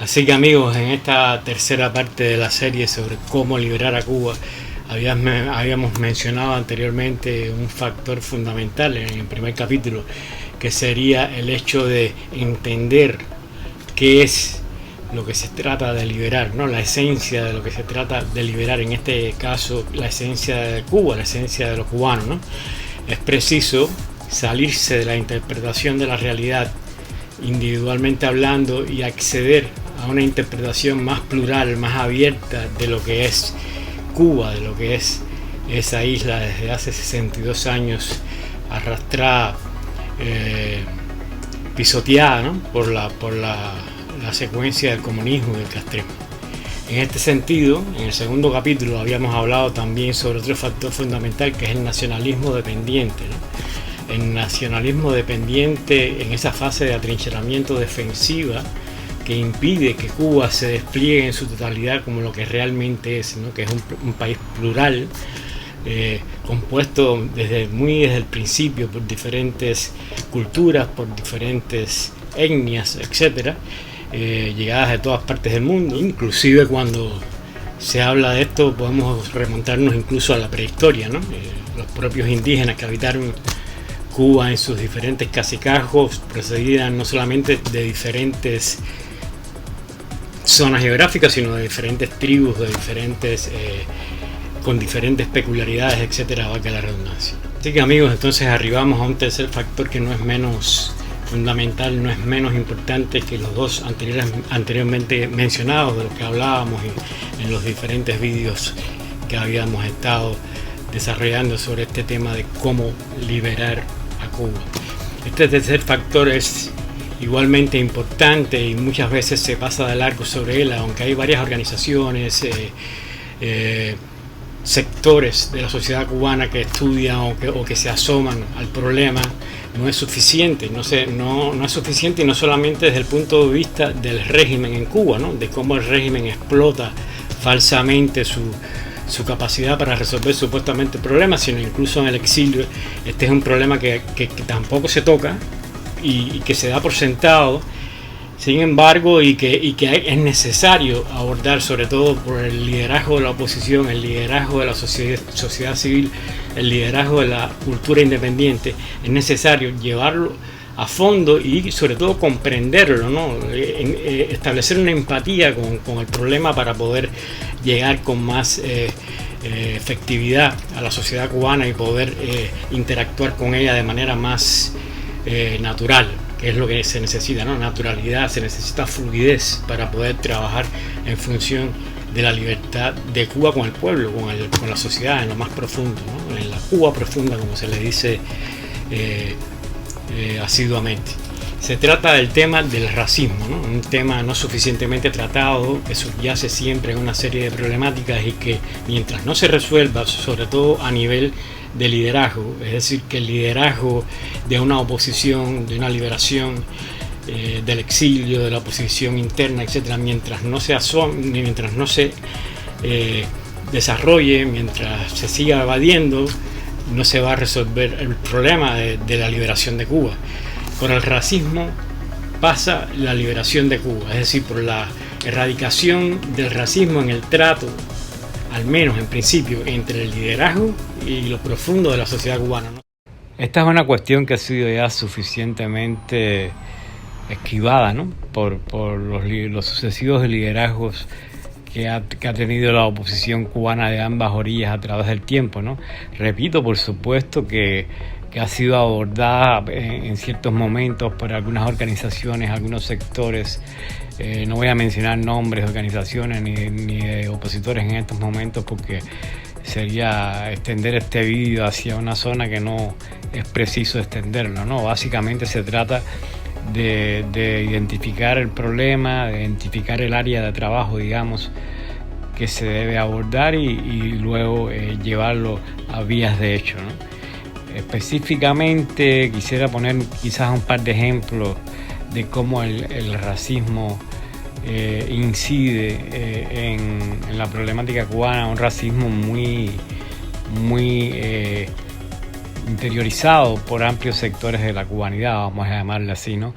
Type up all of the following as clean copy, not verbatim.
Así que amigos, en esta tercera parte de la serie sobre cómo liberar a Cuba, habíamos mencionado anteriormente un factor fundamental en el primer capítulo, que sería el hecho de entender qué es lo que se trata de liberar, ¿no? La esencia de lo que se trata de liberar, en este caso la esencia de Cuba, la esencia de los cubanos, ¿no? Es preciso salirse de la interpretación de la realidad individualmente hablando y acceder a una interpretación más plural, más abierta de lo que es Cuba, de lo que es esa isla desde hace 62 años arrastrada, pisoteada, ¿no? por la secuencia del comunismo y del castrismo. En este sentido, en el segundo capítulo habíamos hablado también sobre otro factor fundamental, que es el nacionalismo dependiente, ¿no? El nacionalismo dependiente en esa fase de atrincheramiento defensiva que impide que Cuba se despliegue en su totalidad como lo que realmente es, ¿no? Que es un país plural, compuesto desde el principio por diferentes culturas, por diferentes etnias, etcétera, llegadas de todas partes del mundo. Inclusive cuando se habla de esto podemos remontarnos incluso a la prehistoria, ¿no? Los propios indígenas que habitaron Cuba en sus diferentes cacicazgos procedían no solamente de diferentes zonas geográficas, sino de diferentes tribus, de diferentes con diferentes peculiaridades, etcétera, valga la redundancia. Así que amigos, entonces arribamos a un tercer factor que no es menos fundamental, no es menos importante que los dos anteriormente mencionados, de los que hablábamos en los diferentes vídeos que habíamos estado desarrollando sobre este tema de cómo liberar a Cuba. Este tercer factor es igualmente importante y muchas veces se pasa de largo sobre él, aunque hay varias organizaciones, sectores de la sociedad cubana que estudian o que se asoman al problema. No es suficiente, no es suficiente, y no solamente desde el punto de vista del régimen en Cuba, ¿no? De cómo el régimen explota falsamente su capacidad para resolver supuestamente problemas, sino incluso en el exilio. Este es un problema que tampoco se toca y que se da por sentado, sin embargo, y que es necesario abordar, sobre todo por el liderazgo de la oposición, el liderazgo de la sociedad civil, el liderazgo de la cultura independiente. Es necesario llevarlo a fondo y sobre todo comprenderlo, ¿no? Establecer una empatía con el problema para poder llegar con más efectividad a la sociedad cubana y poder interactuar con ella de manera más natural, que es lo que se necesita, ¿no? Naturalidad, se necesita fluidez para poder trabajar en función de la libertad de Cuba con el pueblo, con la sociedad en lo más profundo, ¿no? En la Cuba profunda, como se le dice asiduamente. Se trata del tema del racismo, ¿no? Un tema no suficientemente tratado, que subyace siempre en una serie de problemáticas y que mientras no se resuelva, sobre todo a nivel de liderazgo, es decir, que el liderazgo de una oposición, de una liberación del exilio, de la oposición interna, etcétera, mientras no se desarrolle, mientras se siga evadiendo, no se va a resolver el problema de la liberación de Cuba. Por el racismo pasa la liberación de Cuba, es decir, por la erradicación del racismo en el trato, al menos en principio, entre el liderazgo y lo profundo de la sociedad cubana, ¿no? Esta es una cuestión que ha sido ya suficientemente esquivada, ¿no? por los sucesivos liderazgos que ha tenido la oposición cubana de ambas orillas a través del tiempo, ¿no? Repito, por supuesto que ha sido abordada en ciertos momentos por algunas organizaciones, algunos sectores. No voy a mencionar nombres de organizaciones ni de opositores en estos momentos, porque sería extender este vídeo hacia una zona que no es preciso extenderlo, ¿no? Básicamente se trata de identificar el problema, de identificar el área de trabajo, digamos, que se debe abordar y luego llevarlo a vías de hecho, ¿no? Específicamente quisiera poner quizás un par de ejemplos de cómo el racismo incide en la problemática cubana, un racismo muy interiorizado por amplios sectores de la cubanidad, vamos a llamarle así, ¿no?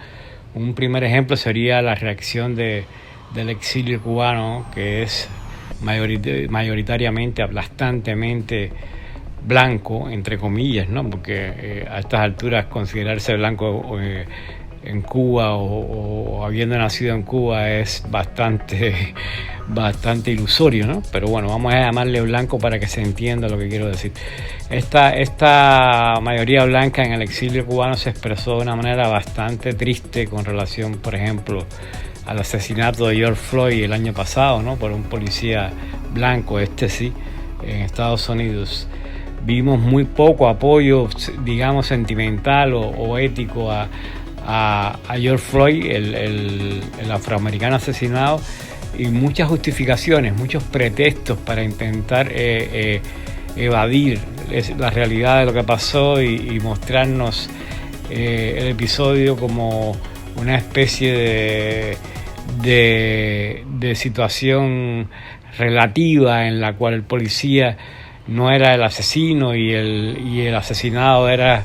Un primer ejemplo sería la reacción de del exilio cubano, que es mayoritariamente, aplastantemente blanco, entre comillas, ¿no? Porque a estas alturas considerarse blanco en Cuba o habiendo nacido en Cuba es bastante ilusorio, ¿no? Pero bueno, vamos a llamarle blanco para que se entienda lo que quiero decir. Esta mayoría blanca en el exilio cubano se expresó de una manera bastante triste con relación, por ejemplo, al asesinato de George Floyd el año pasado, ¿no? Por un policía blanco, sí, en Estados Unidos. Vimos muy poco apoyo, digamos, sentimental o ético a George Floyd, el afroamericano asesinado, y muchas justificaciones, muchos pretextos para intentar evadir la realidad de lo que pasó y mostrarnos el episodio como una especie de situación relativa en la cual el policía no era el asesino y el asesinado era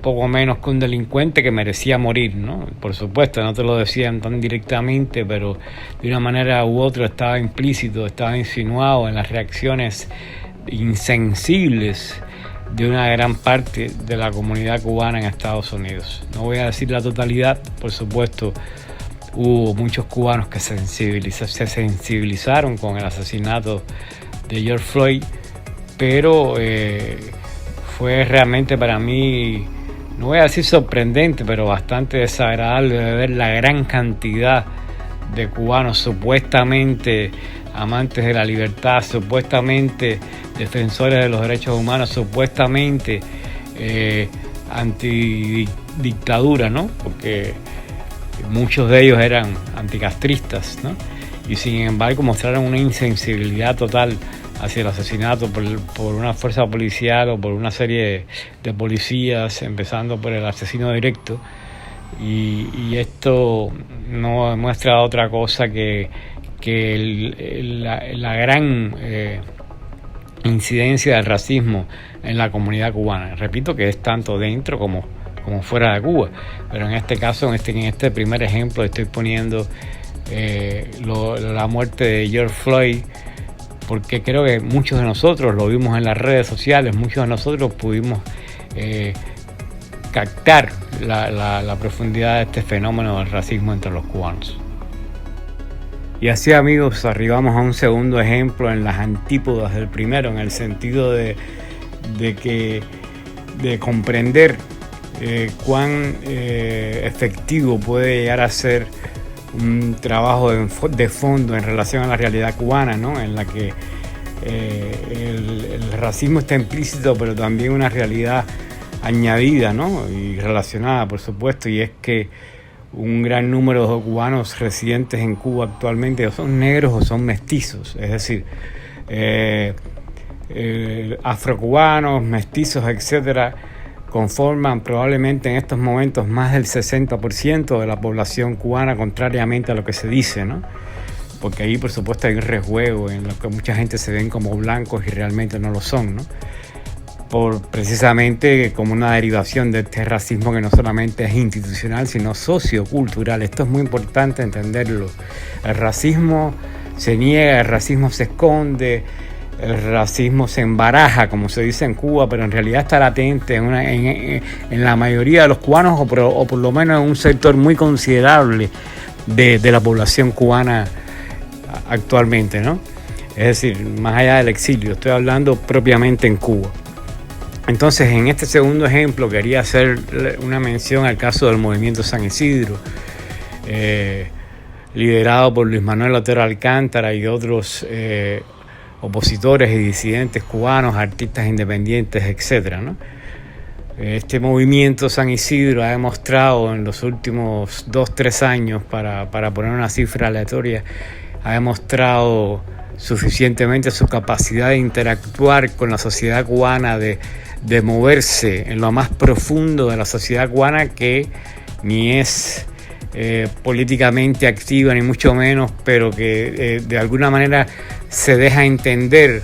poco menos que un delincuente que merecía morir, ¿no? Por supuesto, no te lo decían tan directamente, pero de una manera u otra estaba implícito, estaba insinuado en las reacciones insensibles de una gran parte de la comunidad cubana en Estados Unidos. No voy a decir la totalidad, por supuesto, hubo muchos cubanos que se sensibilizaron con el asesinato de George Floyd, pero fue realmente para mí, no voy a decir sorprendente, pero bastante desagradable de ver la gran cantidad de cubanos supuestamente amantes de la libertad, supuestamente defensores de los derechos humanos, supuestamente antidictadura, ¿no? Porque muchos de ellos eran anticastristas, ¿no? Y sin embargo mostraron una insensibilidad total hacia el asesinato por una fuerza policial o por una serie de policías, empezando por el asesino directo. Y esto no demuestra otra cosa que la gran incidencia del racismo en la comunidad cubana. Repito que es tanto dentro como fuera de Cuba, pero en este caso, en este primer ejemplo, estoy poniendo la muerte de George Floyd, porque creo que muchos de nosotros lo vimos en las redes sociales, muchos de nosotros pudimos captar la profundidad de este fenómeno del racismo entre los cubanos. Y así, amigos, arribamos a un segundo ejemplo en las antípodas del primero, en el sentido de comprender cuán efectivo puede llegar a ser un trabajo de fondo en relación a la realidad cubana, ¿no? En la que el racismo está implícito, pero también una realidad añadida, ¿no? Y relacionada, por supuesto, y es que un gran número de cubanos residentes en Cuba actualmente o son negros o son mestizos, es decir, afrocubanos, mestizos, etcétera, conforman probablemente en estos momentos más del 60% de la población cubana, contrariamente a lo que se dice, ¿no? Porque ahí, por supuesto, hay un rejuego en lo que mucha gente se ven como blancos y realmente no lo son, ¿no? Precisamente como una derivación de este racismo que no solamente es institucional, sino sociocultural. Esto es muy importante entenderlo. El racismo se niega, el racismo se esconde, el racismo se embaraja, como se dice en Cuba, pero en realidad está latente en la mayoría de los cubanos, o por lo menos en un sector muy considerable de la población cubana actualmente, ¿no? Es decir, más allá del exilio, estoy hablando propiamente en Cuba. Entonces, en este segundo ejemplo quería hacer una mención al caso del movimiento San Isidro, liderado por Luis Manuel Otero Alcántara y otros opositores y disidentes cubanos, artistas independientes, etcétera, ¿no? Este movimiento San Isidro ha demostrado en los últimos 2-3 años, para poner una cifra aleatoria, ha demostrado suficientemente su capacidad de interactuar con la sociedad cubana, de moverse en lo más profundo de la sociedad cubana, que ni es políticamente activa ni mucho menos, pero que de alguna manera se deja entender,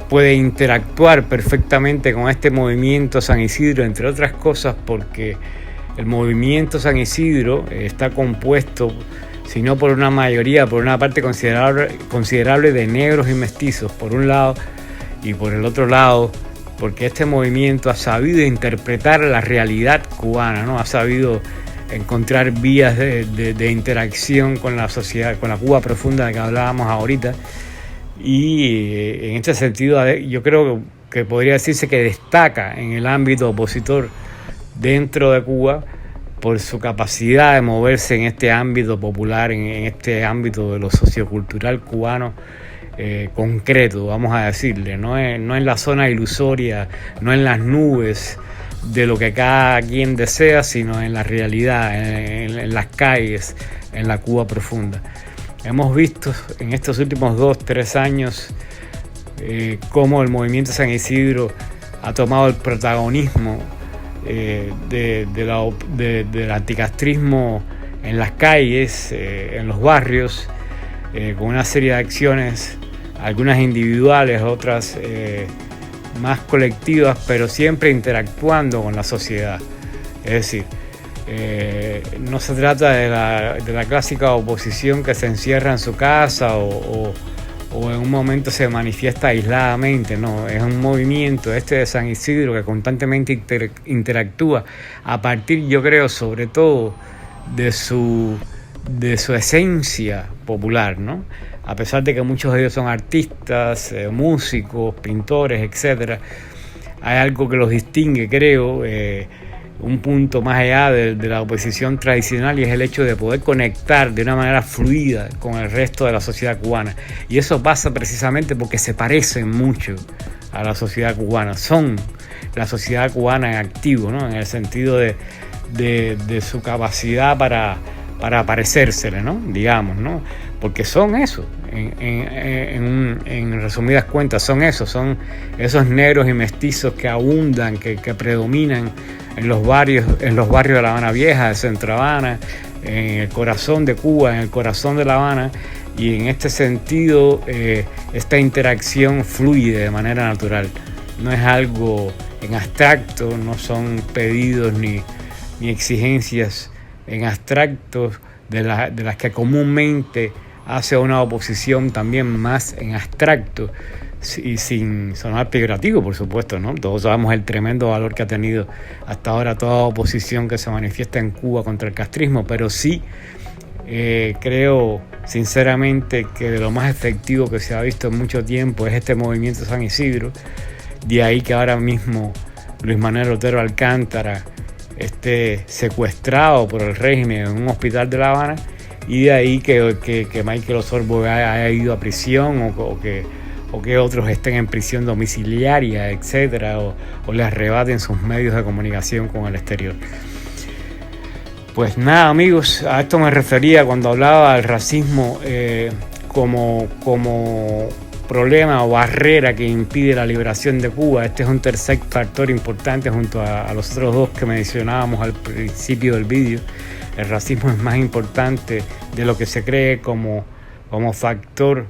puede interactuar perfectamente con este movimiento San Isidro, entre otras cosas porque el movimiento San Isidro está compuesto sino por una mayoría, por una parte considerable de negros y mestizos, por un lado, y por el otro lado, porque este movimiento ha sabido interpretar la realidad cubana, ¿no? Ha sabido encontrar vías de interacción con la sociedad, con la Cuba profunda de que hablábamos ahorita. Y en este sentido yo creo que podría decirse que destaca en el ámbito opositor dentro de Cuba por su capacidad de moverse en este ámbito popular, en este ámbito de lo sociocultural cubano concreto, vamos a decirle, no en la zona ilusoria, no en las nubes de lo que cada quien desea, sino en la realidad, en las calles, en la Cuba profunda. Hemos visto en estos últimos 2-3 años cómo el movimiento San Isidro ha tomado el protagonismo del anticastrismo en las calles, en los barrios, con una serie de acciones, algunas individuales, otras más colectivas, pero siempre interactuando con la sociedad. Es decir, no se trata de la clásica oposición que se encierra en su casa o en un momento se manifiesta aisladamente, no, es un movimiento de San Isidro que constantemente interactúa a partir, yo creo, sobre todo de su esencia popular, ¿no? A pesar de que muchos de ellos son artistas, músicos, pintores, etcétera, hay algo que los distingue, creo, un punto más allá de la oposición tradicional, y es el hecho de poder conectar de una manera fluida con el resto de la sociedad cubana. Y eso pasa precisamente porque se parecen mucho a la sociedad cubana, son la sociedad cubana en activo, ¿no? En el sentido de su capacidad para parecérsele, ¿no? Digamos, ¿no? Porque son eso, en resumidas cuentas, son esos negros y mestizos que abundan, que predominan en los barrios de La Habana Vieja, de Centro Habana, en el corazón de Cuba, en el corazón de La Habana, y en este sentido esta interacción fluye de manera natural, no es algo en abstracto, no son pedidos ni exigencias en abstracto de las que comúnmente hace una oposición también más en abstracto y sin sonar peyorativo, por supuesto, ¿no? Todos sabemos el tremendo valor que ha tenido hasta ahora toda oposición que se manifiesta en Cuba contra el castrismo, pero sí creo sinceramente que de lo más efectivo que se ha visto en mucho tiempo es este movimiento San Isidro. De ahí que ahora mismo Luis Manuel Otero Alcántara esté secuestrado por el régimen en un hospital de La Habana, y de ahí que Michael Osorbo haya ido a prisión o que otros estén en prisión domiciliaria, etcétera, o les arrebaten sus medios de comunicación con el exterior. Pues nada, amigos, a esto me refería cuando hablaba del racismo como problema o barrera que impide la liberación de Cuba. Este es un tercer factor importante junto a los otros dos que mencionábamos al principio del vídeo. El racismo es más importante de lo que se cree como factor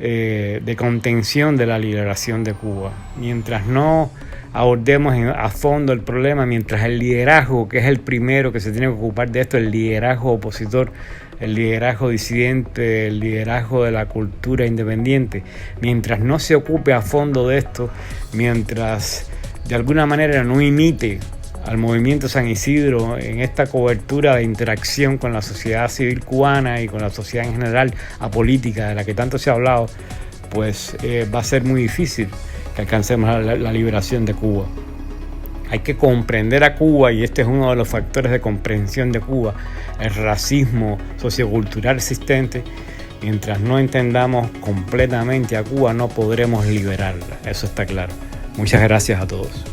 de contención de la liberación de Cuba. Mientras no abordemos a fondo el problema, mientras el liderazgo, que es el primero que se tiene que ocupar de esto, el liderazgo opositor, el liderazgo disidente, el liderazgo de la cultura independiente, mientras no se ocupe a fondo de esto, mientras de alguna manera no imite al movimiento San Isidro en esta cobertura de interacción con la sociedad civil cubana y con la sociedad en general apolítica de la que tanto se ha hablado, pues va a ser muy difícil que alcancemos la liberación de Cuba. Hay que comprender a Cuba, y este es uno de los factores de comprensión de Cuba, el racismo sociocultural existente. Mientras no entendamos completamente a Cuba, no podremos liberarla, eso está claro. Muchas gracias a todos.